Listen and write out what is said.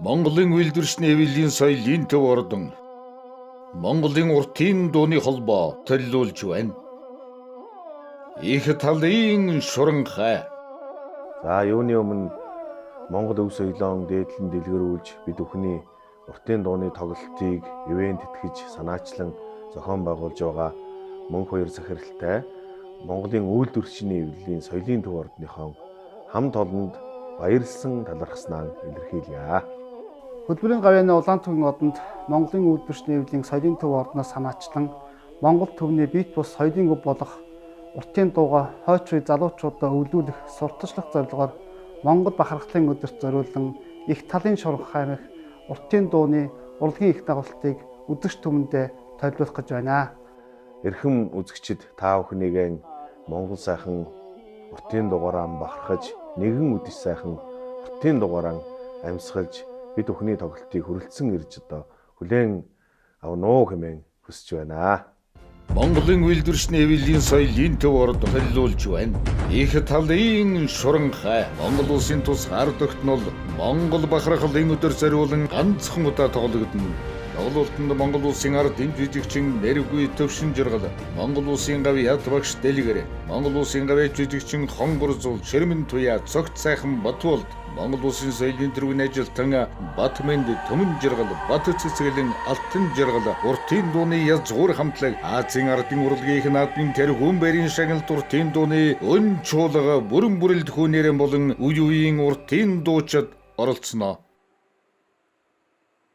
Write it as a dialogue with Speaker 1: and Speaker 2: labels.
Speaker 1: Монголын үйлдвэрч нэвлийн соёлын төв ордон Монголын уртын дууны холбоо төлөвлөж байна. Их талын шуранхай.
Speaker 2: За юуны өмнө Монгол өв соёлоон дээдлэн дэлгэрүүлж бид бүхний уртын дууны тоглолтыг ивент тэтгэж санаачлан зохион байгуулж байгаа мөнх хоёр захиралтай Монголын үйлдвэрчний эвлэлийн соёлын төв ордныхон хамт олонд баярлсан талархснаа илэрхийлье.
Speaker 3: Хөдөлмөрийн гавьяаны Улаантүмэн одонд Монголын үйлдвэрчний эвлэлийн соёлын төв ордноос санаачлан Монгол төвний биет бус соёлын өв болох уртын дууга хойч үе залуучуудаа өвлүүлэх сурталчлах зорилгоор Монгол бахархлын өдөрт зориулан их талын шуранхай уртын дууны урлагийн их дагуултыг өдөрч түмэндээ төлөвлөх гэж байна.
Speaker 2: Эрхэм үзэгчид та бүхнийгээ Монгол сайхан уртын дугаараа бахархаж, нэгэн үдэш сайхан уртын дугаараа амьсгалж бид бүхний тоглолтыг хүрэлцэн ирж одоо хүлээн авна уу хэмээн хүсэж байна.
Speaker 1: Монголын үйлдвэрч нэвлийн соёлын төв ордон төлөвлөж байна. Их талын шуранхай. Монгол улсын тус ард тогтнол Монгол бахархлын өдөр зориулан ганцхан удаа тоглогдно. Тоглолтод Монгол улсын ард энд жижигчин нэргүй төвшин жаргал, Монгол улсын гавьяат багш дэлгэр, Монгол улсын гавьяат жижигчин хонгорзул, Ширмэн туяа, цогт сайхан Батболд, Монгол улсын соёлын төрийн ажилтан Батмэнд төмөн жаргал, Бат цэцгэлэн алтан жаргал, уртын дууны язгуур хамтлаг, Азийн ардын урлагийн наадмын тэрхүүн барийн шагналт уртын дууны өн чуулга бүрэн бүрэлдэхүүн нэрэн болон үе үеийн уртын дуучид оролцсноо.